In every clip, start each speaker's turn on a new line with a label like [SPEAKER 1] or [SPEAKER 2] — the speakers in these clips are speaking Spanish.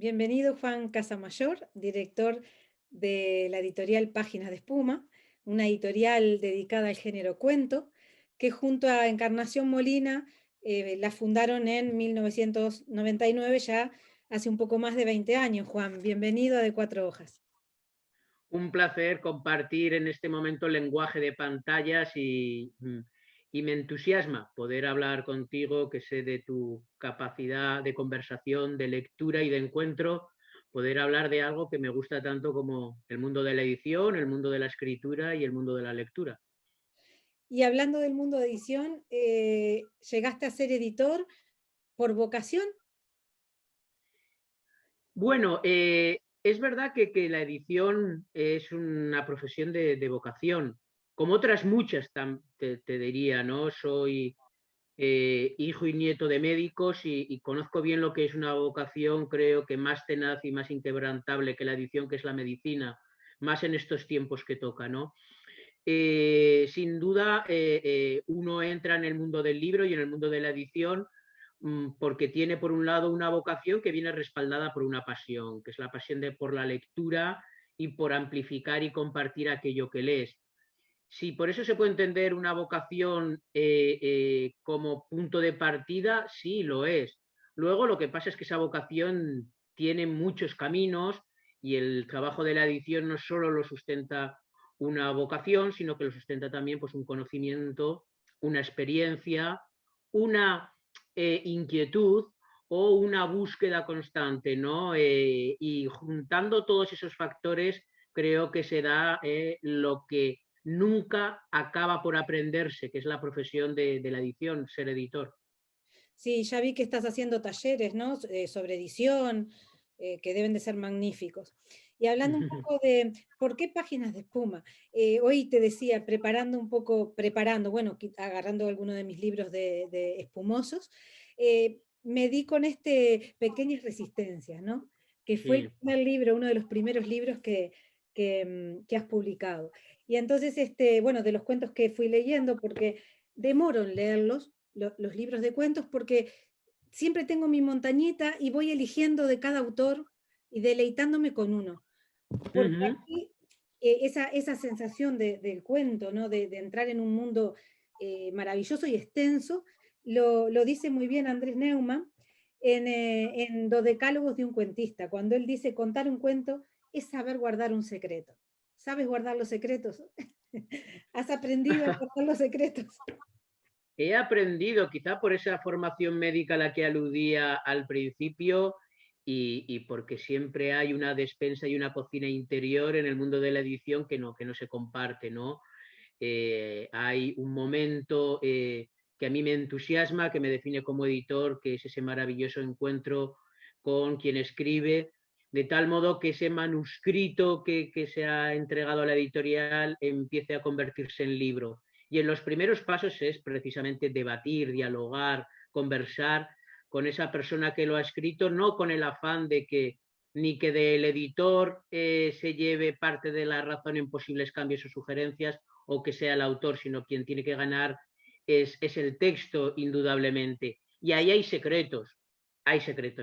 [SPEAKER 1] Bienvenido Juan Casamayor, director de la editorial Páginas de Espuma, una editorial dedicada al género cuento, que junto a Encarnación Molina la fundaron en 1999, ya hace un poco más de 20 años. Juan, bienvenido a De Cuatro Hojas.
[SPEAKER 2] Un placer compartir en este momento el lenguaje de pantallas y me entusiasma poder hablar contigo, que sé de tu capacidad de conversación, de lectura y de encuentro, poder hablar de algo que me gusta tanto como el mundo de la edición, el mundo de la escritura y el mundo de la lectura.
[SPEAKER 1] Y hablando del mundo de edición, ¿llegaste a ser editor por vocación?
[SPEAKER 2] Bueno, es verdad que la edición es una profesión de vocación, como otras muchas, te diría, ¿no? Soy hijo y nieto de médicos y conozco bien lo que es una vocación, creo que más tenaz y más inquebrantable que la edición, que es la medicina, más en estos tiempos que toca, ¿no? Sin duda, uno entra en el mundo del libro y en el mundo de la edición porque tiene, por un lado, una vocación que viene respaldada por una pasión, que es la pasión por la lectura y por amplificar y compartir aquello que lees. Sí, por eso se puede entender una vocación como punto de partida, sí, lo es. Luego lo que pasa es que esa vocación tiene muchos caminos y el trabajo de la edición no solo lo sustenta una vocación, sino que lo sustenta también pues, un conocimiento, una experiencia, una inquietud o una búsqueda constante, ¿no? Y juntando todos esos factores, creo que se da lo que nunca acaba por aprenderse, que es la profesión de la edición, ser editor.
[SPEAKER 1] Sí, ya vi que estás haciendo talleres, ¿no? Sobre edición, que deben de ser magníficos. Y hablando un poco de por qué Páginas de Espuma. Hoy te decía, preparando un poco, preparando, bueno, agarrando algunos de mis libros de espumosos, me di con este Pequeñas Resistencias, ¿no? Que fue el
[SPEAKER 2] Sí.
[SPEAKER 1] primer libro, uno de los primeros libros que has publicado. Y entonces, bueno, de los cuentos que fui leyendo, porque demoro en leerlos, los libros de cuentos, porque siempre tengo mi montañita y voy eligiendo de cada autor y deleitándome con uno. Porque aquí esa sensación del cuento, ¿no? De entrar en un mundo maravilloso y extenso, lo dice muy bien Andrés Neumann en Los Decálogos de un cuentista, cuando él dice contar un cuento es saber guardar un secreto. ¿Sabes guardar los secretos? ¿Has aprendido a guardar los secretos?
[SPEAKER 2] He aprendido, quizá por esa formación médica a la que aludía al principio, y porque siempre hay una despensa y una cocina interior en el mundo de la edición que no se comparte, ¿no? Hay un momento que a mí me entusiasma, que me define como editor, que es ese maravilloso encuentro con quien escribe, de tal modo que ese manuscrito que se ha entregado a la editorial empiece a convertirse en libro. Y en los primeros pasos es precisamente debatir, dialogar, conversar con esa persona que lo ha escrito, no con el afán de que ni que del editor se lleve parte de la razón en posibles cambios o sugerencias, o que sea el autor, sino quien tiene que ganar es el texto, indudablemente. Y ahí hay secretos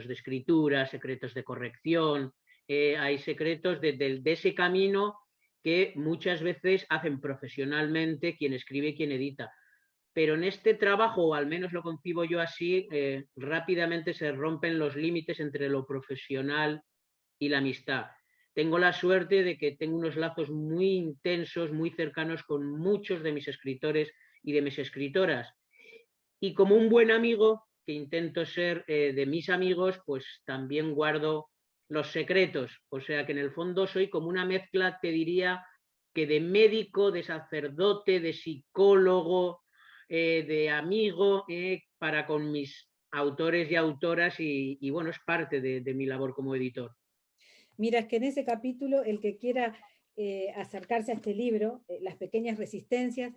[SPEAKER 2] de escritura, secretos de corrección, hay secretos de ese camino que muchas veces hacen profesionalmente quien escribe y quien edita. Pero en este trabajo, o al menos lo concibo yo así, rápidamente se rompen los límites entre lo profesional y la amistad. Tengo la suerte de que tengo unos lazos muy intensos, muy cercanos con muchos de mis escritores y de mis escritoras. Y como un buen amigo, que intento ser de mis amigos, pues también guardo los secretos. O sea que en el fondo soy como una mezcla, te diría, que de médico, de sacerdote, de psicólogo, de amigo, para con mis autores y autoras y bueno, es parte de mi labor como editor.
[SPEAKER 1] Mira, es que en ese capítulo, el que quiera acercarse a este libro, Las Pequeñas Resistencias,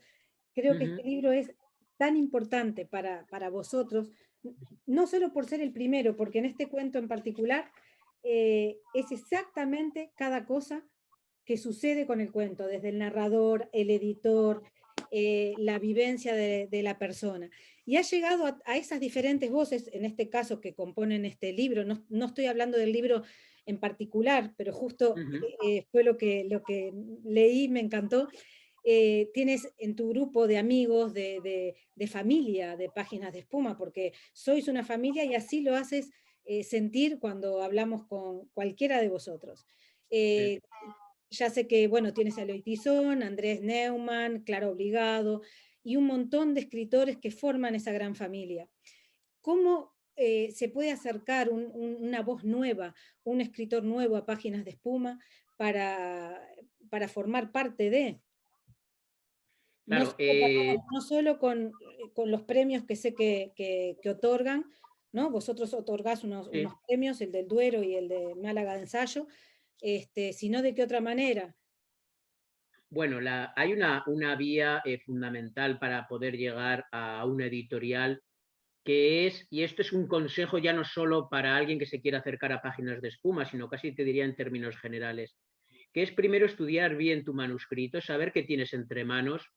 [SPEAKER 1] creo que este
[SPEAKER 2] Uh-huh.
[SPEAKER 1] libro es tan importante para vosotros, no solo por ser el primero, porque en este cuento en particular es exactamente cada cosa que sucede con el cuento, desde el narrador, el editor, la vivencia de la persona. Y ha llegado a esas diferentes voces, en este caso que componen este libro, no estoy hablando del libro en particular, pero justo fue lo que leí, me encantó. Tienes en tu grupo de amigos, de familia, de Páginas de Espuma, porque sois una familia y así lo haces sentir cuando hablamos con cualquiera de vosotros. Eh, ya sé que, bueno, tienes a Eloy Tizón, Andrés Neumann, Clara Obligado, y un montón de escritores que forman esa gran familia. ¿Cómo se puede acercar una voz nueva, un escritor nuevo a Páginas de Espuma para formar parte de? No
[SPEAKER 2] Claro,
[SPEAKER 1] solo, no solo con los premios que sé que otorgan, ¿no? Vosotros otorgás unos
[SPEAKER 2] sí.
[SPEAKER 1] premios, el del Duero y el de Málaga de Ensayo, sino de qué otra manera.
[SPEAKER 2] Bueno, hay una vía fundamental para poder llegar a una editorial que es, y esto es un consejo ya no solo para alguien que se quiera acercar a Páginas de Espuma, sino casi te diría en términos generales, que es primero estudiar bien tu manuscrito, saber qué tienes entre manos,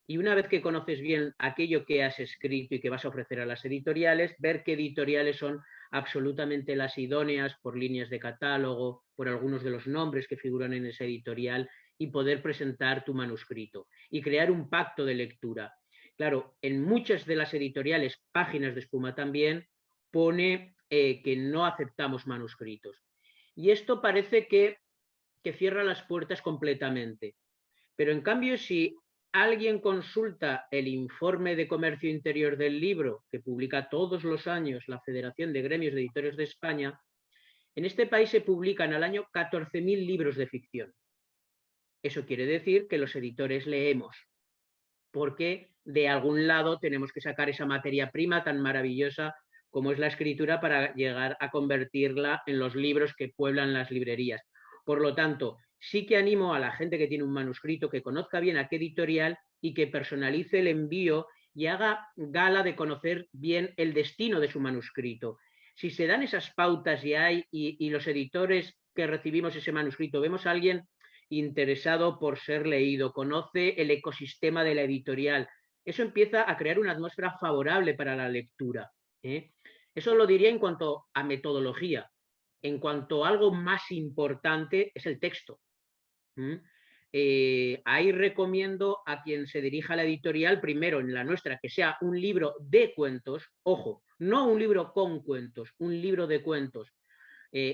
[SPEAKER 2] y una vez que conoces bien aquello que has escrito y que vas a ofrecer a las editoriales, ver qué editoriales son absolutamente las idóneas por líneas de catálogo, por algunos de los nombres que figuran en esa editorial y poder presentar tu manuscrito y crear un pacto de lectura. Claro, en muchas de las editoriales, Páginas de Espuma también, pone que no aceptamos manuscritos. Y esto parece que cierra las puertas completamente. Pero en cambio, si alguien consulta el informe de comercio interior del libro que publica todos los años la Federación de Gremios de Editores de España, en este país se publican al año 14.000 libros de ficción. Eso quiere decir que los editores leemos, porque de algún lado tenemos que sacar esa materia prima tan maravillosa como es la escritura para llegar a convertirla en los libros que pueblan las librerías. Por lo tanto, sí que animo a la gente que tiene un manuscrito que conozca bien a qué editorial y que personalice el envío y haga gala de conocer bien el destino de su manuscrito. Si se dan esas pautas y los editores que recibimos ese manuscrito vemos a alguien interesado por ser leído, conoce el ecosistema de la editorial, eso empieza a crear una atmósfera favorable para la lectura. Eso lo diría en cuanto a metodología. En cuanto a algo más importante es el texto. Ahí recomiendo a quien se dirija a la editorial, primero en la nuestra, que sea un libro de cuentos, ojo, no un libro con cuentos, un libro de cuentos.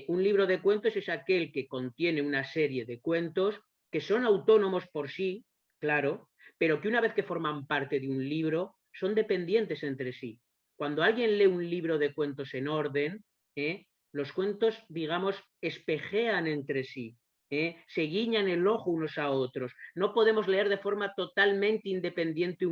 [SPEAKER 2] Un libro de cuentos es aquel que contiene una serie de cuentos que son autónomos por sí, claro, pero que una vez que forman parte de un libro son dependientes entre sí. Cuando alguien lee un libro de cuentos en orden, los cuentos, digamos, espejean entre sí. Se guiñan el ojo unos a otros. No podemos leer de forma totalmente independiente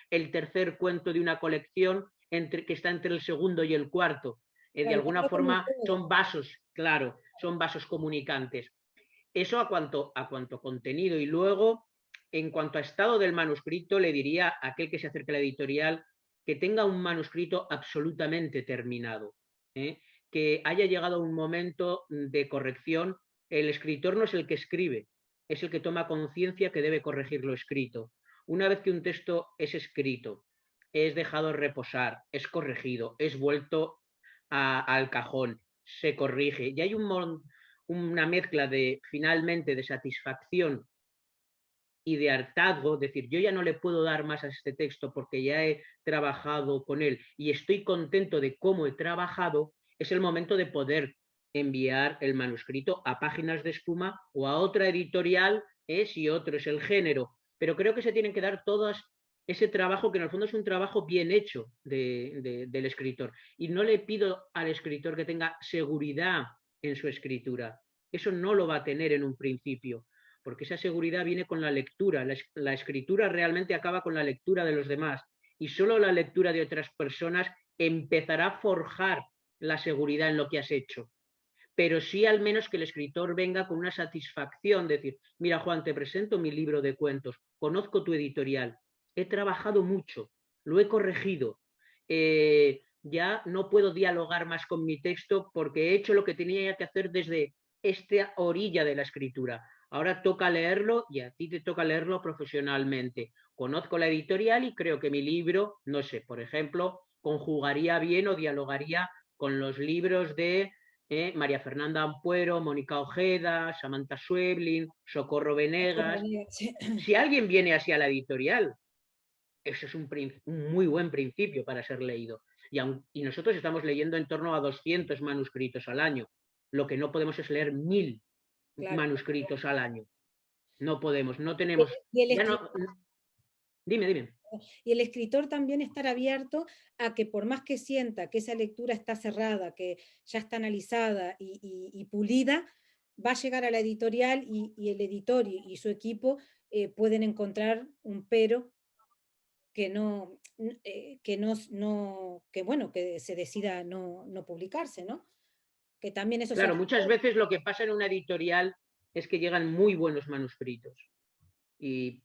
[SPEAKER 2] el tercer cuento de una colección que está entre el segundo y el cuarto. De
[SPEAKER 1] Claro,
[SPEAKER 2] alguna forma son vasos, claro, son vasos comunicantes. Eso a cuanto contenido. Y luego, en cuanto a estado del manuscrito, le diría a aquel que se acerque a la editorial que tenga un manuscrito absolutamente terminado, que haya llegado a un momento de corrección. El escritor no es el que escribe, es el que toma conciencia que debe corregir lo escrito. Una vez que un texto es escrito, es dejado reposar, es corregido, es vuelto al cajón, se corrige y hay una mezcla de finalmente de satisfacción y de hartazgo, decir, yo ya no le puedo dar más a este texto porque ya he trabajado con él y estoy contento de cómo he trabajado, es el momento de poder enviar el manuscrito a Páginas de Espuma o a otra editorial, si otro es el género. Pero creo que se tienen que dar todas ese trabajo que en el fondo es un trabajo bien hecho del escritor. Y no le pido al escritor que tenga seguridad en su escritura. Eso no lo va a tener en un principio, porque esa seguridad viene con la lectura. La escritura realmente acaba con la lectura de los demás y solo la lectura de otras personas empezará a forjar la seguridad en lo que has hecho. Pero sí al menos que el escritor venga con una satisfacción, decir, mira Juan, te presento mi libro de cuentos, conozco tu editorial, he trabajado mucho, lo he corregido, ya no puedo dialogar más con mi texto porque he hecho lo que tenía que hacer desde esta orilla de la escritura. Ahora toca leerlo y a ti te toca leerlo profesionalmente. Conozco la editorial y creo que mi libro, no sé, por ejemplo, conjugaría bien o dialogaría con los libros de María Fernanda Ampuero, Mónica Ojeda, Samantha Schweblin, Socorro Venegas.
[SPEAKER 1] Sí.
[SPEAKER 2] Si alguien viene así a la editorial, eso es un muy buen principio para ser leído. Y nosotros estamos leyendo en torno a 200 manuscritos al año. Lo que no podemos es leer 1000
[SPEAKER 1] Claro.
[SPEAKER 2] manuscritos al año. No podemos, no
[SPEAKER 1] Y
[SPEAKER 2] tenemos.
[SPEAKER 1] y el
[SPEAKER 2] Ya no. Dime.
[SPEAKER 1] Y el escritor también estar abierto a que por más que sienta que esa lectura está cerrada, que ya está analizada y pulida, va a llegar a la editorial y el editor y su equipo pueden encontrar un pero que no, que bueno, que se decida no publicarse, ¿no? Que también eso se
[SPEAKER 2] Claro,
[SPEAKER 1] hace.
[SPEAKER 2] muchas veces lo que pasa en una editorial es que llegan muy buenos manuscritos.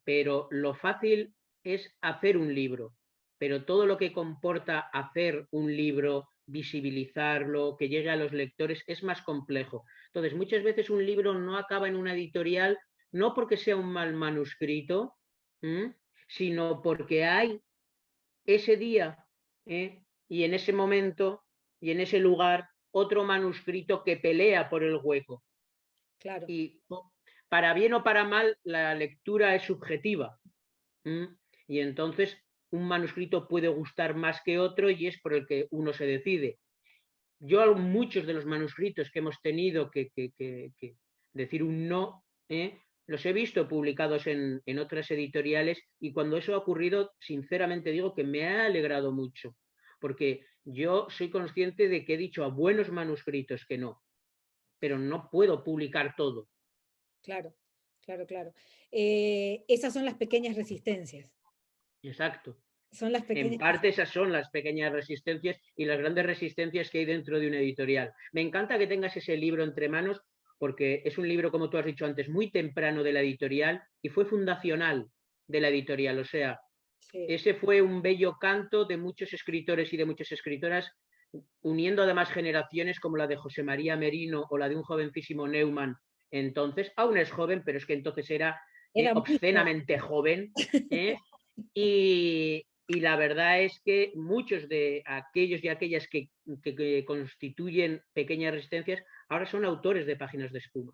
[SPEAKER 2] Pero lo fácil es hacer un libro, pero todo lo que comporta hacer un libro, visibilizarlo, que llegue a los lectores, es más complejo. Entonces, muchas veces un libro no acaba en una editorial, no porque sea un mal manuscrito, sino porque hay ese día y en ese momento y en ese lugar otro manuscrito que pelea por el hueco.
[SPEAKER 1] Claro.
[SPEAKER 2] Y para bien o para mal, la lectura es subjetiva. Y entonces un manuscrito puede gustar más que otro y es por el que uno se decide. Yo muchos de los manuscritos que hemos tenido que decir un no, los he visto publicados en otras editoriales y cuando eso ha ocurrido, sinceramente digo que me ha alegrado mucho, porque yo soy consciente de que he dicho a buenos manuscritos que no, pero no puedo publicar todo.
[SPEAKER 1] Claro, claro. Esas son las pequeñas resistencias.
[SPEAKER 2] Exacto.
[SPEAKER 1] Son las
[SPEAKER 2] En
[SPEAKER 1] pequeñas.
[SPEAKER 2] parte esas son las pequeñas resistencias y las grandes resistencias que hay dentro de una editorial. Me encanta que tengas ese libro entre manos porque es un libro, como tú has dicho antes, muy temprano de la editorial y fue fundacional de la editorial. O sea,
[SPEAKER 1] Sí.
[SPEAKER 2] ese fue un bello canto de muchos escritores y de muchas escritoras, uniendo además generaciones como la de José María Merino o la de un jovencísimo Neumann. Entonces, aún es joven, pero es que entonces era
[SPEAKER 1] Era muy joven.
[SPEAKER 2] obscenamente joven. ¿eh? Y la verdad es que muchos de aquellos y aquellas que constituyen pequeñas resistencias ahora son autores de Páginas de Espuma.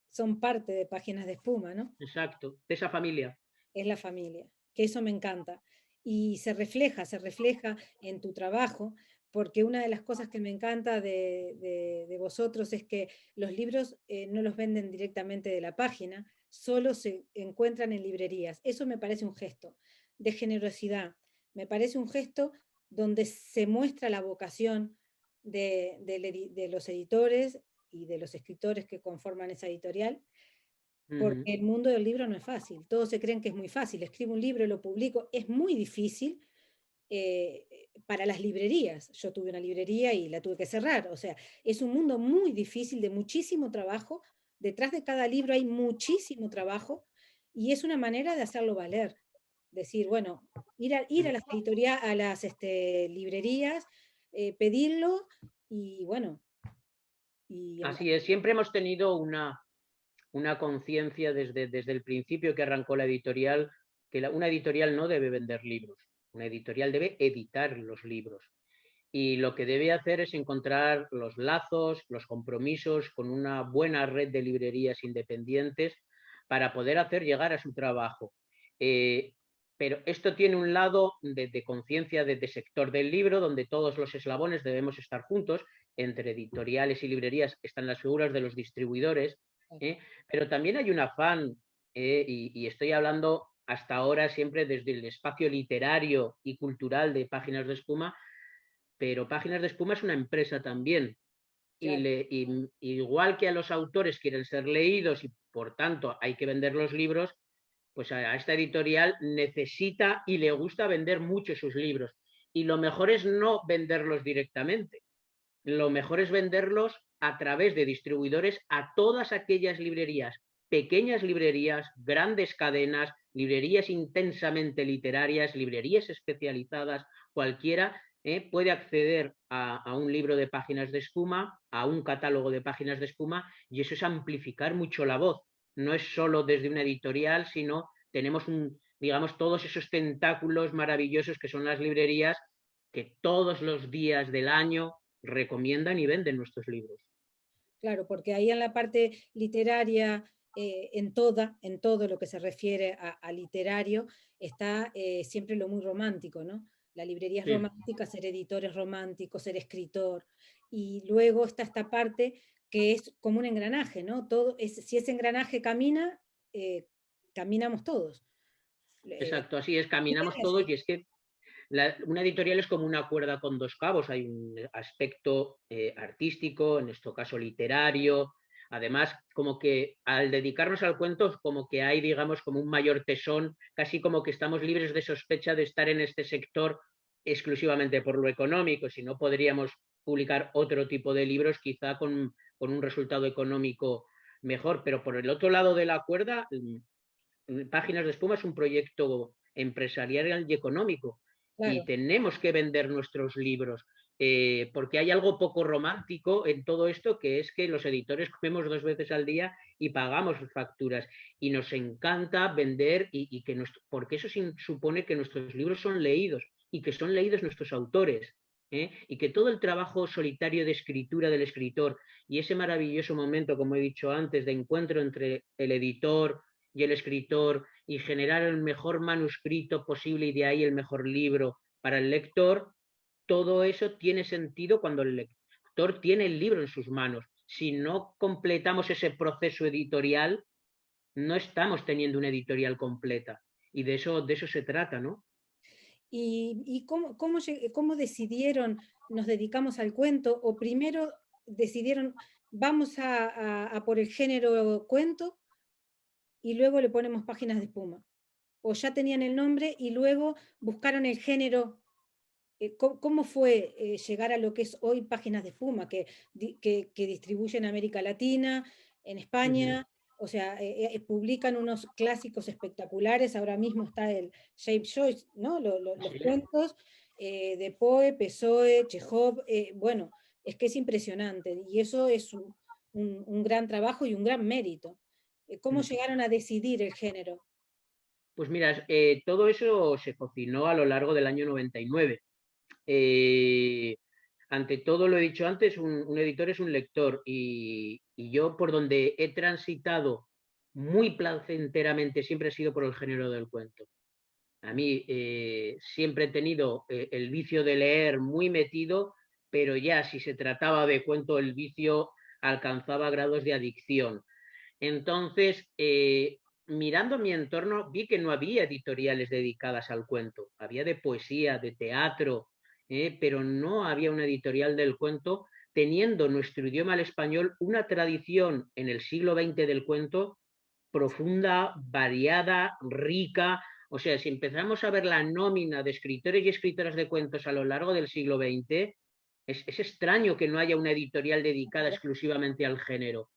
[SPEAKER 1] Son parte de Páginas de Espuma, ¿no?
[SPEAKER 2] Exacto, de esa familia.
[SPEAKER 1] Es la familia, que eso me encanta. Y se refleja en tu trabajo, porque una de las cosas que me encanta de vosotros es que los libros no los venden directamente de la página, solo se encuentran en librerías. Eso me parece un gesto de generosidad, me parece un gesto donde se muestra la vocación de los editores y de los escritores que conforman esa editorial, porque el mundo del libro no es fácil. Todos se creen que es muy fácil. Escribo un libro, lo publico. Es muy difícil para las librerías. Yo tuve una librería y la tuve que cerrar. O sea, es un mundo muy difícil, de muchísimo trabajo. Detrás de cada libro hay muchísimo trabajo y es una manera de hacerlo valer. Decir, bueno, ir a las editoriales, a las librerías, pedirlo y bueno. Y
[SPEAKER 2] Así es, siempre hemos tenido una conciencia desde el principio que arrancó la editorial, que una editorial no debe vender libros, una editorial debe editar los libros. Y lo que debe hacer es encontrar los lazos, los compromisos con una buena red de librerías independientes para poder hacer llegar a su trabajo. Pero esto tiene un lado de conciencia de sector del libro, donde todos los eslabones debemos estar juntos. Entre editoriales y librerías están las figuras de los distribuidores, pero también hay un afán, y estoy hablando hasta ahora siempre desde el espacio literario y cultural de Páginas de Espuma, pero Páginas de Espuma es una empresa también.
[SPEAKER 1] claro,
[SPEAKER 2] Igual que a los autores quieren ser leídos y por tanto hay que vender los libros, pues a esta editorial necesita y le gusta vender mucho sus libros. Y lo mejor es no venderlos directamente. Lo mejor es venderlos a través de distribuidores a todas aquellas librerías, pequeñas librerías, grandes cadenas, librerías intensamente literarias, librerías especializadas, cualquiera puede acceder a un libro de Páginas de Espuma, a un catálogo de Páginas de Espuma, y eso es amplificar mucho la voz. no es solo desde una editorial, sino tenemos digamos, todos esos tentáculos maravillosos que son las librerías que todos los días del año recomiendan y venden nuestros libros.
[SPEAKER 1] Claro, porque ahí en la parte literaria, en todo lo que se refiere a literario, está siempre lo muy romántico, ¿no? La librería es
[SPEAKER 2] Sí.
[SPEAKER 1] romántica, ser editor es romántico, ser escritor. Y luego está esta parte que es como un engranaje, ¿no? Si ese engranaje camina, caminamos todos.
[SPEAKER 2] Exacto, así es, caminamos todos y es que una editorial es como una cuerda con dos cabos, hay un aspecto artístico, en este caso literario, además como que al dedicarnos al cuento como que hay, digamos, como un mayor tesón, casi como que estamos libres de sospecha de estar en este sector exclusivamente por lo económico, si no podríamos publicar otro tipo de libros quizá con un resultado económico mejor, pero por el otro lado de la cuerda, Páginas de Espuma es un proyecto empresarial y económico y
[SPEAKER 1] Claro.
[SPEAKER 2] tenemos que vender nuestros libros. Porque hay algo poco romántico en todo esto, que es que los editores comemos 2 veces al día y pagamos facturas. Y nos encanta vender porque eso supone que nuestros libros son leídos y que son leídos nuestros autores. Y que todo el trabajo solitario de escritura del escritor y ese maravilloso momento, como he dicho antes, de encuentro entre el editor y el escritor y generar el mejor manuscrito posible y de ahí el mejor libro para el lector, todo eso tiene sentido cuando el lector tiene el libro en sus manos. Si no completamos ese proceso editorial, no estamos teniendo una editorial completa. Y de eso se trata, ¿no?
[SPEAKER 1] ¿Y cómo decidieron, nos dedicamos al cuento, o primero decidieron, vamos a por el género cuento y luego le ponemos Páginas de Espuma? ¿O ya tenían el nombre y luego buscaron el género? ¿Cómo fue llegar a lo que es hoy Páginas de Espuma, que distribuye en América Latina, en
[SPEAKER 2] Uh -huh.
[SPEAKER 1] España? O sea, publican unos clásicos espectaculares. Ahora mismo está el James Joyce, ¿no? Los
[SPEAKER 2] Sí.
[SPEAKER 1] cuentos de Poe, Pessoe, Chekhov. Bueno, es que es impresionante y eso es un gran trabajo y un gran mérito. ¿Cómo llegaron a decidir el género?
[SPEAKER 2] Pues mira, todo eso se cocinó a lo largo del año 99. Ante todo, lo he dicho antes, un editor es un lector y yo por donde he transitado muy placenteramente siempre he sido por el género del cuento. A mí siempre he tenido el vicio de leer muy metido, pero ya si se trataba de cuento el vicio alcanzaba grados de adicción. Entonces, mirando mi entorno, vi que no había editoriales dedicadas al cuento. Había de poesía, de teatro, pero no había una editorial del cuento, teniendo nuestro idioma, el español, una tradición en el siglo XX del cuento profunda, variada, rica. O sea, si empezamos a ver la nómina de escritores y escritoras de cuentos a lo largo del siglo XX, es extraño que no haya una editorial dedicada exclusivamente al género.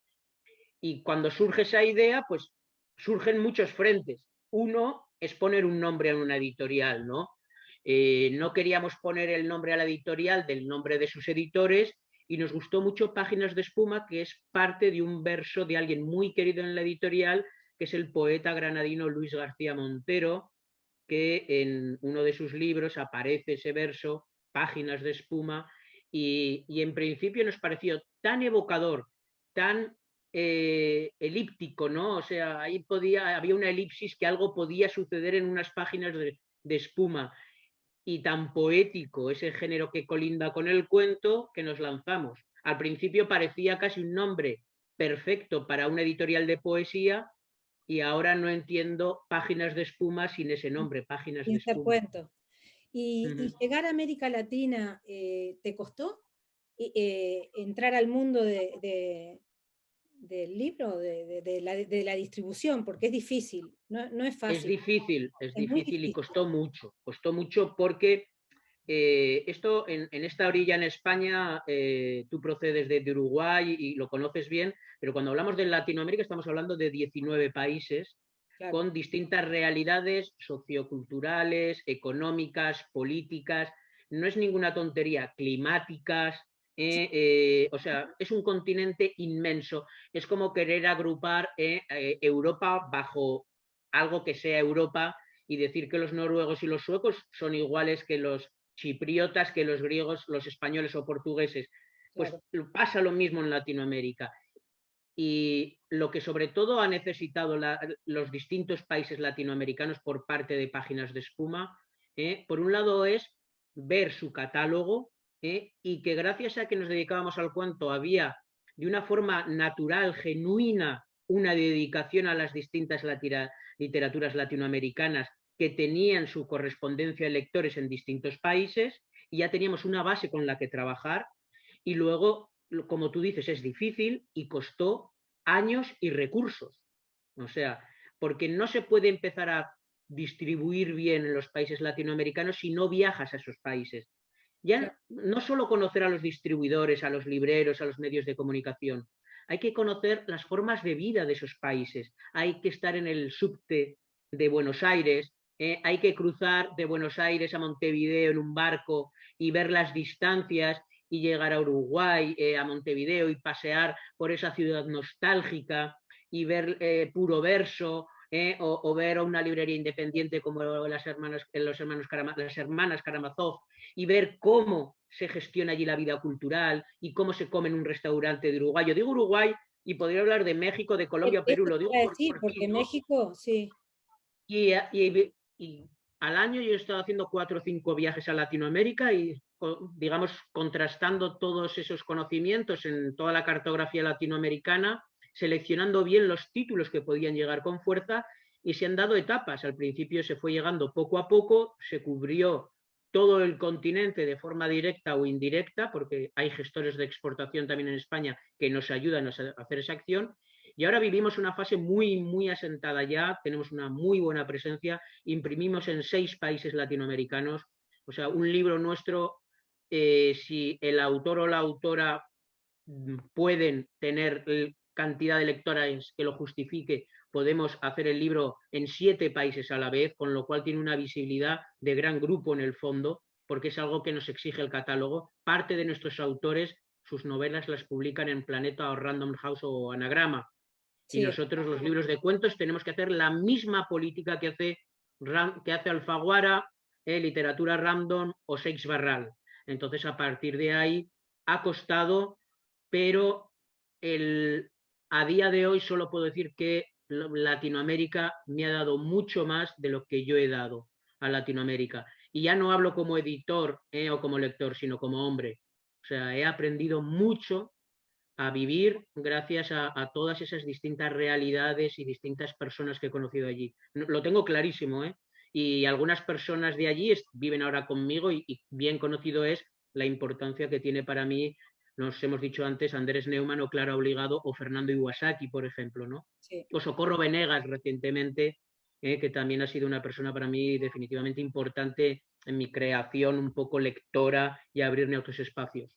[SPEAKER 2] Y cuando surge esa idea, pues surgen muchos frentes. Uno es poner un nombre a una editorial, ¿no? No queríamos poner el nombre a la editorial del nombre de sus editores y nos gustó mucho Páginas de Espuma, que es parte de un verso de alguien muy querido en la editorial, que es el poeta granadino Luis García Montero, que en uno de sus libros aparece ese verso, Páginas de Espuma, y en principio nos pareció tan evocador, tan elíptico, ¿no? O sea, ahí había una elipsis que algo podía suceder en unas páginas de espuma y tan poético ese género que colinda con el cuento que nos lanzamos. Al principio parecía casi un nombre perfecto para una editorial de poesía y ahora no entiendo Páginas de Espuma sin ese nombre, Páginas de
[SPEAKER 1] Sin ser
[SPEAKER 2] Espuma.
[SPEAKER 1] cuento. Y llegar a América Latina, ¿te costó entrar al mundo del libro, de la distribución? Porque es difícil, no es fácil,
[SPEAKER 2] Es
[SPEAKER 1] es muy
[SPEAKER 2] difícil y
[SPEAKER 1] difícil.
[SPEAKER 2] costó mucho porque esto en esta orilla en España, tú procedes de Uruguay y lo conoces bien, pero cuando hablamos de Latinoamérica estamos hablando de 19 países
[SPEAKER 1] Claro.
[SPEAKER 2] con distintas realidades socioculturales, económicas, políticas, no es ninguna tontería, climáticas, o sea, es un continente inmenso. Es como querer agrupar Europa bajo algo que sea Europa y decir que los noruegos y los suecos son iguales que los chipriotas, que los griegos, los españoles o portugueses. Pues
[SPEAKER 1] claro,
[SPEAKER 2] pasa lo mismo en Latinoamérica. Y lo que sobre todo ha necesitado los distintos países latinoamericanos por parte de Páginas de Espuma, por un lado es ver su catálogo, y que gracias a que nos dedicábamos al cuento había de una forma natural, genuina, una dedicación a las distintas literaturas latinoamericanas que tenían su correspondencia de lectores en distintos países, y ya teníamos una base con la que trabajar. Y luego, como tú dices, es difícil y costó años y recursos. O sea, porque no se puede empezar a distribuir bien en los países latinoamericanos si no viajas a esos países.
[SPEAKER 1] claro.
[SPEAKER 2] Ya no solo conocer a los distribuidores, a los libreros, a los medios de comunicación, hay que conocer las formas de vida de esos países. Hay que estar en el subte de Buenos Aires, hay que cruzar de Buenos Aires a Montevideo en un barco y ver las distancias y llegar a Uruguay, a Montevideo, y pasear por esa ciudad nostálgica y ver puro verso, o ver a una librería independiente como las hermanas Karamazov, y ver cómo se gestiona allí la vida cultural y cómo se come en un restaurante de Uruguay. Yo digo Uruguay y podría hablar de México, de Colombia,
[SPEAKER 1] Eso
[SPEAKER 2] Perú,
[SPEAKER 1] te
[SPEAKER 2] lo digo
[SPEAKER 1] iba a
[SPEAKER 2] por,
[SPEAKER 1] decir,
[SPEAKER 2] por
[SPEAKER 1] porque
[SPEAKER 2] Quito.
[SPEAKER 1] México, sí,
[SPEAKER 2] Y al año yo he estado haciendo 4 o 5 viajes a Latinoamérica y, digamos, contrastando todos esos conocimientos en toda la cartografía latinoamericana, seleccionando bien los títulos que podían llegar con fuerza, y se han dado etapas. Al principio se fue llegando poco a poco, se cubrió todo el continente de forma directa o indirecta, porque hay gestores de exportación también en España que nos ayudan a hacer esa acción. Y ahora vivimos una fase muy, muy asentada ya, tenemos una muy buena presencia, imprimimos en 6 países latinoamericanos. O sea, un libro nuestro, si el autor o la autora pueden tener cantidad de lectores que lo justifique, podemos hacer el libro en 7 países a la vez, con lo cual tiene una visibilidad de gran grupo en el fondo, porque es algo que nos exige el catálogo. Parte de nuestros autores, sus novelas las publican en Planeta o Random House o Anagrama, y
[SPEAKER 1] sí,
[SPEAKER 2] nosotros los libros de cuentos tenemos que hacer la misma política que hace Alfaguara, Literatura Random o Seix Barral. Entonces, a partir de ahí ha costado, pero a día de hoy solo puedo decir que Latinoamérica me ha dado mucho más de lo que yo he dado a Latinoamérica. Y ya no hablo como editor, o como lector, sino como hombre. O sea, he aprendido mucho a vivir gracias a todas esas distintas realidades y distintas personas que he conocido allí. Lo tengo clarísimo, ¿eh? Y algunas personas de allí viven ahora conmigo, y bien conocido es la importancia que tiene para mí, nos hemos dicho antes, Andrés Neumann o Clara Obligado o Fernando Iwasaki, por ejemplo, ¿no?
[SPEAKER 1] sí.
[SPEAKER 2] O Socorro Venegas recientemente, que también ha sido una persona para mí definitivamente importante en mi creación un poco lectora y abrirme a otros espacios.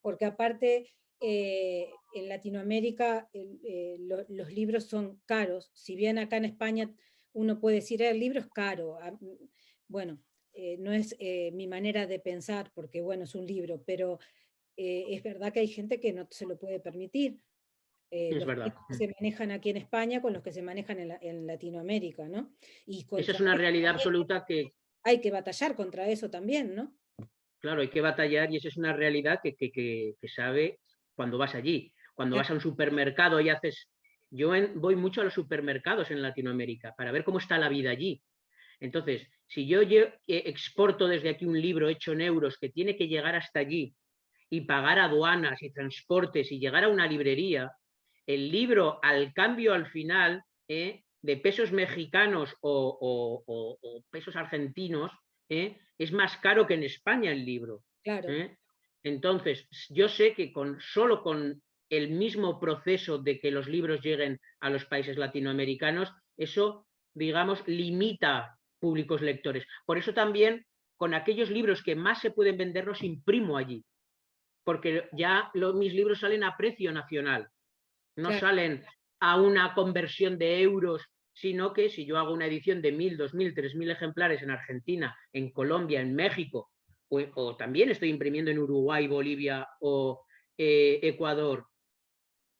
[SPEAKER 1] Porque aparte en Latinoamérica los libros son caros, si bien acá en España uno puede decir, el libro es caro, bueno, no es mi manera de pensar, porque bueno, es un libro, pero es verdad que hay gente que no se lo puede permitir,
[SPEAKER 2] Es
[SPEAKER 1] los
[SPEAKER 2] verdad.
[SPEAKER 1] precios que se manejan aquí en España con los que se manejan en Latinoamérica, ¿no? Y
[SPEAKER 2] Esa
[SPEAKER 1] contra
[SPEAKER 2] es una
[SPEAKER 1] eso
[SPEAKER 2] realidad
[SPEAKER 1] también
[SPEAKER 2] absoluta que,
[SPEAKER 1] hay que batallar contra eso también, ¿no?
[SPEAKER 2] claro, hay que batallar, y esa es una realidad que sabe cuando vas allí. Cuando
[SPEAKER 1] Claro,
[SPEAKER 2] vas a un supermercado y haces... Voy mucho a los supermercados en Latinoamérica para ver cómo está la vida allí. Entonces, si yo exporto desde aquí un libro hecho en euros que tiene que llegar hasta allí y pagar aduanas y transportes y llegar a una librería, el libro al cambio al final, de pesos mexicanos o pesos argentinos, es más caro que en España el libro.
[SPEAKER 1] claro.
[SPEAKER 2] ¿Eh? Entonces, yo sé que solo con el mismo proceso de que los libros lleguen a los países latinoamericanos, eso, digamos, limita públicos lectores. Por eso también, con aquellos libros que más se pueden vender, los imprimo allí, porque ya mis libros salen a precio nacional, no
[SPEAKER 1] Claro,
[SPEAKER 2] salen a una conversión de euros, sino que si yo hago una edición de 1000, 2000, 3000 ejemplares en Argentina, en Colombia, en México o también estoy imprimiendo en Uruguay, Bolivia o Ecuador,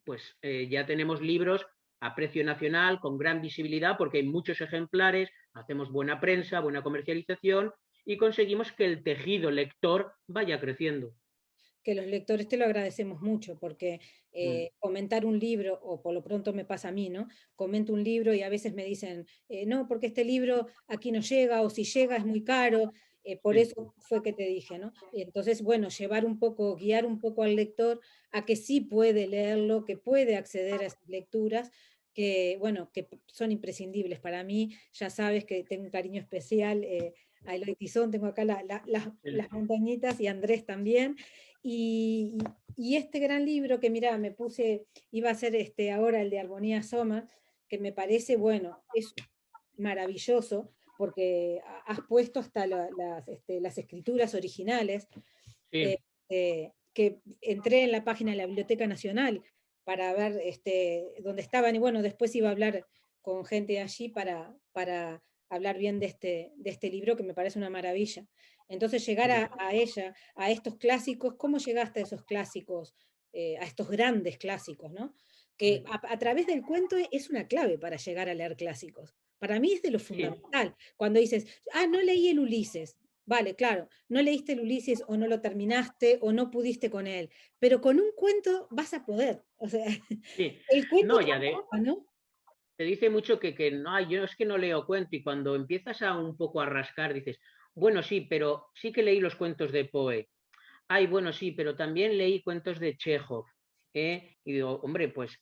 [SPEAKER 2] pues ya tenemos libros a precio nacional, con gran visibilidad, porque hay muchos ejemplares, hacemos buena prensa, buena comercialización y conseguimos que el tejido lector vaya creciendo.
[SPEAKER 1] Que los lectores te lo agradecemos mucho, porque
[SPEAKER 2] Mm,
[SPEAKER 1] comentar un libro, o por lo pronto me pasa a mí, ¿no? Comento un libro y a veces me dicen, no, porque este libro aquí no llega, o si llega es muy caro, por
[SPEAKER 2] sí,
[SPEAKER 1] eso fue que te dije, ¿no? Entonces, bueno, llevar un poco, guiar un poco al lector a que sí puede leerlo, que puede acceder a esas lecturas, que, bueno, que son imprescindibles para mí. Ya sabes que tengo un cariño especial a Eloy Tizón, tengo acá
[SPEAKER 2] sí,
[SPEAKER 1] las montañitas y Andrés también. Y, y este gran libro que, mira, me puse, iba a ser ahora el de Armonía Soma, que me parece, bueno, es maravilloso, porque has puesto hasta las escrituras originales,
[SPEAKER 2] sí.
[SPEAKER 1] que entré en la página de la Biblioteca Nacional para ver dónde estaban, y bueno, después iba a hablar con gente allí para hablar bien de este libro, que me parece una maravilla. Entonces, llegar a ella, a estos clásicos, ¿cómo llegaste a esos clásicos, a estos grandes clásicos, ¿no? Que a través del cuento es una clave para llegar a leer clásicos. Para mí es de lo
[SPEAKER 2] Sí,
[SPEAKER 1] fundamental. Cuando dices, ah, no leí el Ulises. Vale, claro, no leíste el Ulises o no lo terminaste o no pudiste con él, pero con un cuento vas a poder. O sea,
[SPEAKER 2] sí.
[SPEAKER 1] el cuento
[SPEAKER 2] No,
[SPEAKER 1] te
[SPEAKER 2] ya
[SPEAKER 1] atrapa, ¿no?
[SPEAKER 2] te dice mucho que no, yo es que no leo cuento y cuando empiezas a un poco a rascar dices, bueno, sí, pero sí que leí los cuentos de Poe. Ay, bueno, sí, pero también leí cuentos de Chekhov. Y digo, hombre, pues,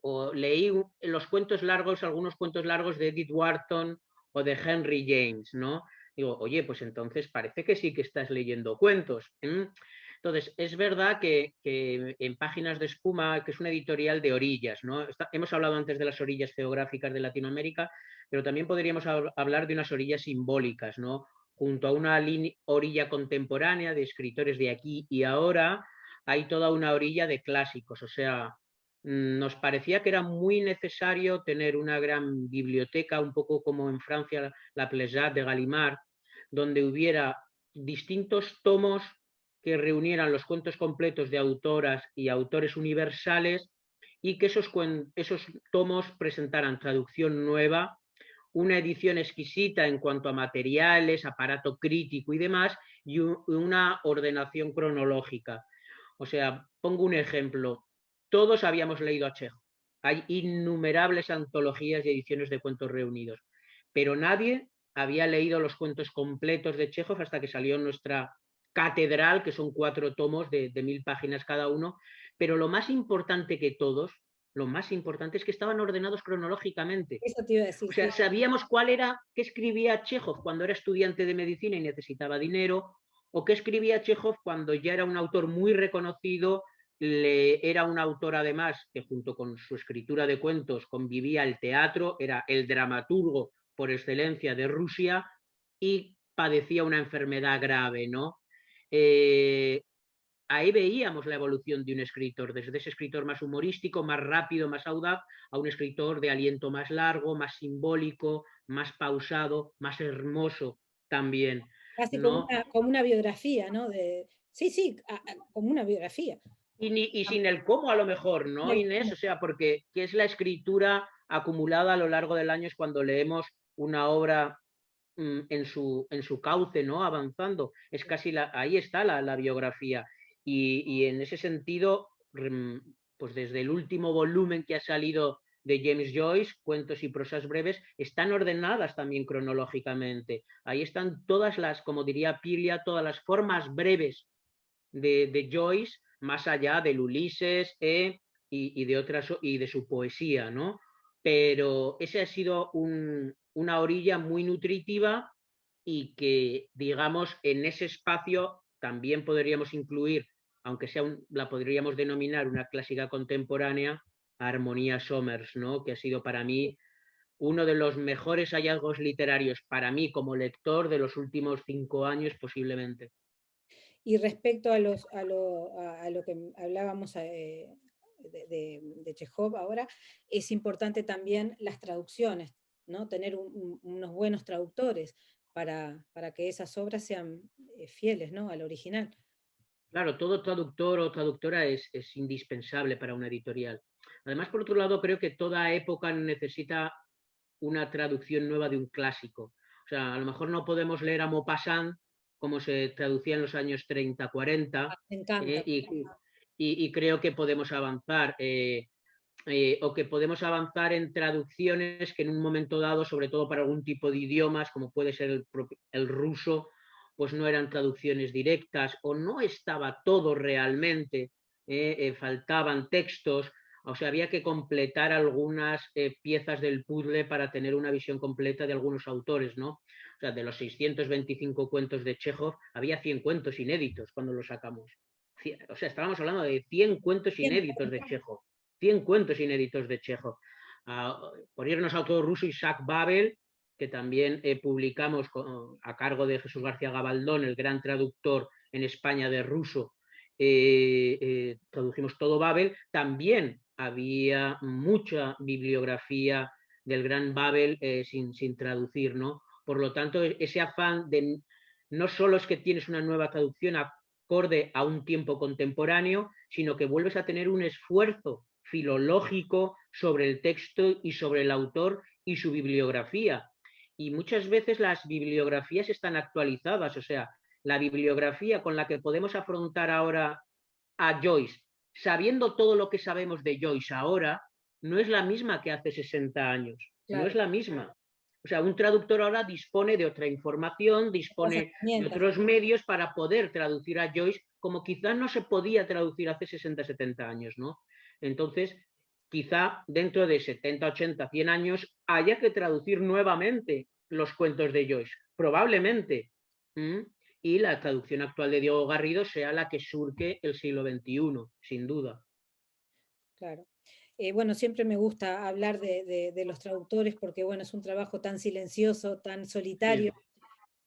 [SPEAKER 2] o leí los cuentos largos, algunos cuentos largos de Edith Wharton o de Henry James, ¿no? Digo, oye, pues entonces parece que sí que estás leyendo cuentos. Entonces, es verdad que, en Páginas de Espuma, que es una editorial de orillas, ¿no? Hemos hablado antes de las orillas geográficas de Latinoamérica, pero también podríamos hablar de unas orillas simbólicas, ¿no? Junto a una orilla contemporánea de escritores de aquí y ahora, hay toda una orilla de clásicos. O sea, nos parecía que era muy necesario tener una gran biblioteca, un poco como en Francia la Plejade de Gallimard, donde hubiera distintos tomos que reunieran los cuentos completos de autoras y autores universales y que esos tomos presentaran traducción nueva, una edición exquisita en cuanto a materiales, aparato crítico y demás, y una ordenación cronológica. O sea, pongo un ejemplo. Todos habíamos leído a Chekhov. Hay innumerables antologías y ediciones de cuentos reunidos, pero nadie había leído los cuentos completos de Chekhov hasta que salió nuestra catedral, que son 4 tomos de 1000 páginas cada uno. Pero lo más importante que todos, lo más importante es que estaban ordenados cronológicamente.
[SPEAKER 1] Eso te iba a decir,
[SPEAKER 2] O sea,
[SPEAKER 1] sí.
[SPEAKER 2] sabíamos cuál era, qué escribía Chekhov cuando era estudiante de medicina y necesitaba dinero, o qué escribía Chekhov cuando ya era un autor muy reconocido, era un autor además que junto con su escritura de cuentos convivía el teatro, era el dramaturgo por excelencia de Rusia y padecía una enfermedad grave, ¿no? Eh, Ahí veíamos la evolución de un escritor, desde ese escritor más humorístico, más rápido, más audaz, a un escritor de aliento más largo, más simbólico, más pausado, más hermoso también,
[SPEAKER 1] Casi
[SPEAKER 2] ¿no?
[SPEAKER 1] como una biografía, ¿no? Sí, sí, como una biografía.
[SPEAKER 2] Y sin el cómo a lo mejor, ¿no, Inés? O sea, porque ¿qué es la escritura acumulada a lo largo del año? Es cuando leemos una obra en su cauce, ¿no? Avanzando. Es casi ahí está la biografía. Y en ese sentido, pues desde el último volumen que ha salido de James Joyce, Cuentos y prosas breves, están ordenadas también cronológicamente. Ahí están todas las, como diría Pilia, todas las formas breves de Joyce, más allá del Ulises y de otras y de su poesía, ¿no? Pero ese ha sido una orilla muy nutritiva y que, digamos, en ese espacio también podríamos incluir, aunque la podríamos denominar una clásica contemporánea, a Armonía Somers, ¿no? Que ha sido para mí uno de los mejores hallazgos literarios para mí como lector de los últimos 5 años posiblemente.
[SPEAKER 1] Y respecto a lo que hablábamos de Chekhov ahora, es importante también las traducciones, ¿no? Tener unos buenos traductores, para que esas obras sean fieles, ¿no?, al original.
[SPEAKER 2] Claro, todo traductor o traductora es indispensable para una editorial. Además, por otro lado, creo que toda época necesita una traducción nueva de un clásico. O sea, a lo mejor no podemos leer a Maupassant como se traducía en los años 30, 40,
[SPEAKER 1] Me encanta.
[SPEAKER 2] y creo que podemos avanzar. O que podemos avanzar en traducciones que en un momento dado, sobre todo para algún tipo de idiomas, como puede ser el ruso, pues no eran traducciones directas o no estaba todo realmente, faltaban textos, o sea, había que completar algunas piezas del puzzle para tener una visión completa de algunos autores, ¿no? O sea, de los 625 cuentos de Chekhov, había 100 cuentos inéditos cuando los sacamos. O sea, estábamos hablando de 100 cuentos inéditos de Chekhov. 100 cuentos inéditos de Chekhov. Por irnos a autor ruso, Isaac Babel, que también publicamos a cargo de Jesús García Gabaldón, el gran traductor en España de ruso, traducimos todo Babel. También había mucha bibliografía del gran Babel sin traducir, ¿no? Por lo tanto, ese afán de no solo es que tienes una nueva traducción acorde a un tiempo contemporáneo, sino que vuelves a tener un esfuerzo filológico sobre el texto y sobre el autor y su bibliografía. Y muchas veces las bibliografías están actualizadas, o sea, la bibliografía con la que podemos afrontar ahora a Joyce, sabiendo todo lo que sabemos de Joyce ahora, no es la misma que hace 60 años,
[SPEAKER 1] Claro.
[SPEAKER 2] no es la misma. O sea, un traductor ahora dispone de otra información, dispone de otros medios para poder traducir a Joyce como quizás no se podía traducir hace 60, 70 años, ¿no? Entonces, quizá dentro de 70, 80, 100 años haya que traducir nuevamente los cuentos de Joyce, probablemente. Y la traducción actual de Diego Garrido sea la que surque el siglo XXI, sin duda.
[SPEAKER 1] Claro. Bueno, siempre me gusta hablar de los traductores porque, bueno, es un trabajo tan silencioso, tan solitario,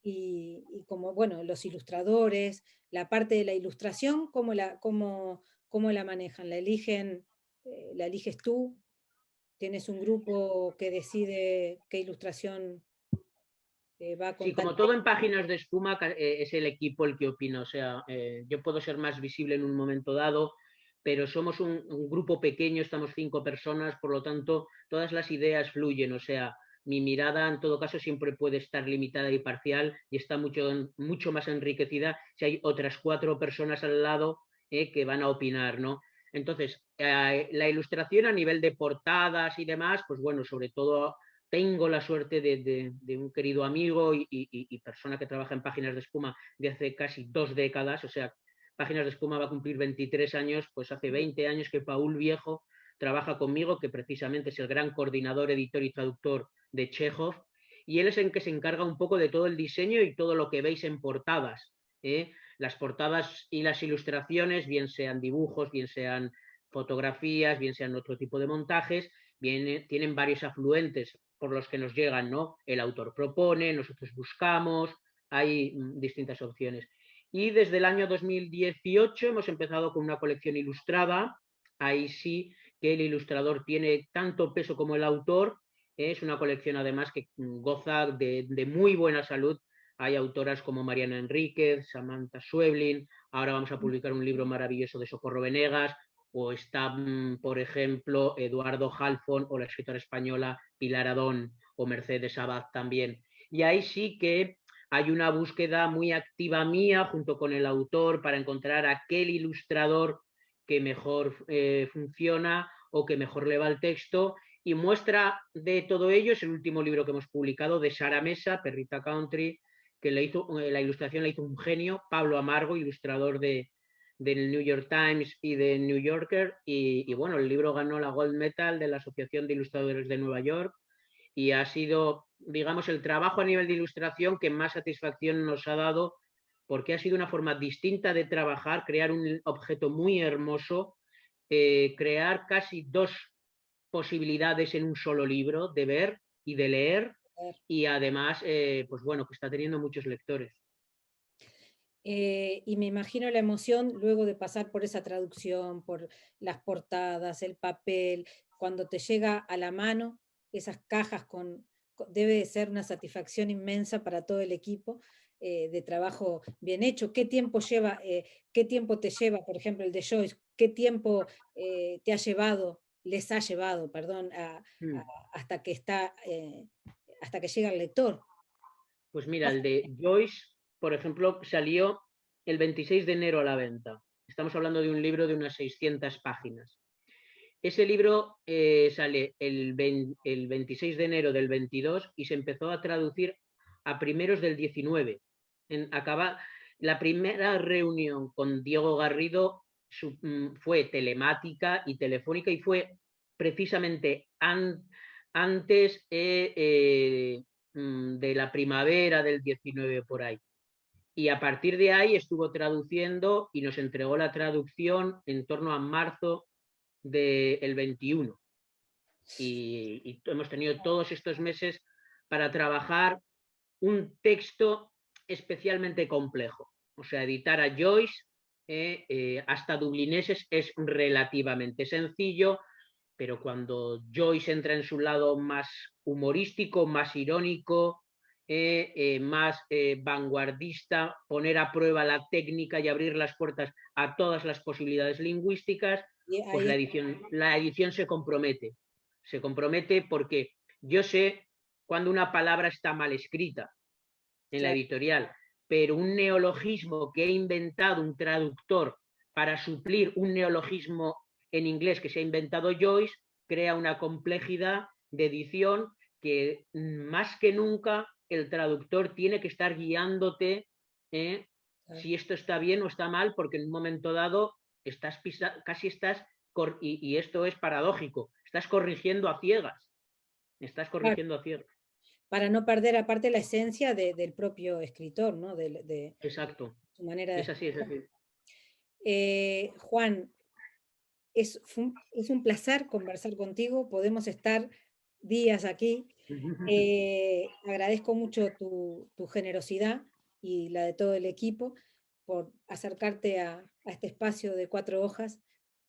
[SPEAKER 1] y como, bueno, los ilustradores, la parte de la ilustración, cómo la manejan? ¿La eliges tú? ¿Tienes un grupo que decide qué ilustración va con
[SPEAKER 2] Sí,
[SPEAKER 1] tal
[SPEAKER 2] como todo en Páginas de Espuma, es el equipo el que opina. O sea, yo puedo ser más visible en un momento dado, pero somos un grupo pequeño, estamos 5 personas, por lo tanto, todas las ideas fluyen. O sea, mi mirada en todo caso siempre puede estar limitada y parcial y está mucho más enriquecida si hay otras 4 personas al lado que van a opinar, ¿no? Entonces, la ilustración a nivel de portadas y demás, pues bueno, sobre todo tengo la suerte de un querido amigo y persona que trabaja en Páginas de Espuma de hace casi 2 décadas, o sea, Páginas de Espuma va a cumplir 23 años, pues hace 20 años que Paul Viejo trabaja conmigo, que precisamente es el gran coordinador, editor y traductor de Chekhov, y él es el que se encarga un poco de todo el diseño y todo lo que veis en portadas. Las portadas y las ilustraciones, bien sean dibujos, bien sean fotografías, bien sean otro tipo de montajes, tienen varios afluentes por los que nos llegan, ¿no? El autor propone, nosotros buscamos, hay distintas opciones. Y desde el año 2018 hemos empezado con una colección ilustrada, ahí sí que el ilustrador tiene tanto peso como el autor, es una colección además que goza de muy buena salud. Hay autoras como Mariana Enríquez, Samantha Schweblin, ahora vamos a publicar un libro maravilloso de Socorro Venegas, o está, por ejemplo, Eduardo Halfon o la escritora española Pilar Adón o Mercedes Abad también. Y ahí sí que hay una búsqueda muy activa mía junto con el autor para encontrar aquel ilustrador que mejor funciona o que mejor le va el texto. Y muestra de todo ello es el último libro que hemos publicado de Sara Mesa, Perrita Country, que la ilustración la hizo un genio, Pablo Amargo, ilustrador del New York Times y de New Yorker, y bueno, el libro ganó la Gold Medal de la Asociación de Ilustradores de Nueva York y ha sido, digamos, el trabajo a nivel de ilustración que más satisfacción nos ha dado, porque ha sido una forma distinta de trabajar, crear un objeto muy hermoso, crear casi 2 posibilidades en un solo libro, de ver y de leer, y además, pues bueno, que está teniendo muchos lectores.
[SPEAKER 1] Y me imagino la emoción luego de pasar por esa traducción, por las portadas, el papel, cuando te llega a la mano esas cajas debe ser una satisfacción inmensa para todo el equipo de trabajo bien hecho. ¿Qué tiempo lleva, qué tiempo te lleva, por ejemplo, el de Joyce? ¿Qué tiempo te ha llevado, les ha llevado, perdón, hasta que hasta que llega el lector?
[SPEAKER 2] Pues mira, el de Joyce, por ejemplo, salió el 26 de enero a la venta. Estamos hablando de un libro de unas 600 páginas. Ese libro sale el 26 de enero del 22 y se empezó a traducir a primeros del 19. La primera reunión con Diego Garrido fue telemática y telefónica y fue precisamente antes de la primavera del 19 por ahí. Y a partir de ahí estuvo traduciendo y nos entregó la traducción en torno a marzo del 21. Y hemos tenido todos estos meses para trabajar un texto especialmente complejo. O sea, editar a Joyce hasta dublineses es relativamente sencillo, pero cuando Joyce entra en su lado más humorístico, más irónico, más vanguardista, poner a prueba la técnica y abrir las puertas a todas las posibilidades lingüísticas, pues la edición se compromete. Se compromete porque yo sé cuando una palabra está mal escrita en la editorial, pero un neologismo que ha inventado un traductor para suplir un neologismo en inglés que se ha inventado Joyce, crea una complejidad de edición que más que nunca el traductor tiene que estar guiándote si esto está bien o está mal, porque en un momento dado casi estás, y esto es paradójico, estás corrigiendo a ciegas. Estás corrigiendo a ciegas.
[SPEAKER 1] Para no perder aparte la esencia del propio escritor, ¿no?
[SPEAKER 2] Exacto.
[SPEAKER 1] Su manera de
[SPEAKER 2] es así, es así.
[SPEAKER 1] Juan, es un placer conversar contigo, podemos estar días aquí. Agradezco mucho tu generosidad y la de todo el equipo por acercarte a este espacio de 4 hojas.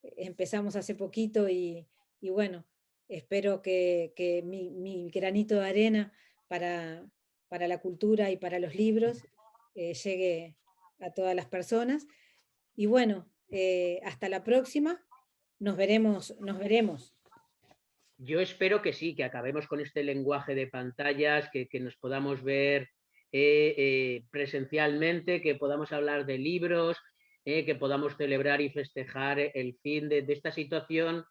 [SPEAKER 1] Empezamos hace poquito y bueno, espero que mi granito de arena para la cultura y para los libros llegue a todas las personas. Y bueno, hasta la próxima. Nos veremos, nos veremos.
[SPEAKER 2] Yo espero que sí, que acabemos con este lenguaje de pantallas, que nos podamos ver presencialmente, que podamos hablar de libros, que podamos celebrar y festejar el fin de esta situación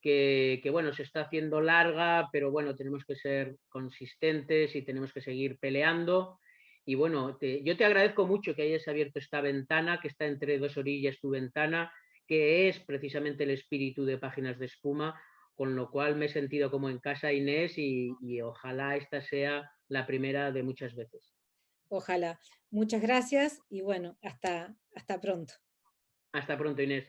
[SPEAKER 2] que, bueno, se está haciendo larga, pero bueno, tenemos que ser consistentes y tenemos que seguir peleando. Y bueno, yo te agradezco mucho que hayas abierto esta ventana, que está entre dos orillas tu ventana, que es precisamente el espíritu de Páginas de Espuma, con lo cual me he sentido como en casa, Inés, y ojalá esta sea la primera de muchas veces.
[SPEAKER 1] Ojalá. Muchas gracias y bueno, hasta pronto.
[SPEAKER 2] Hasta pronto, Inés.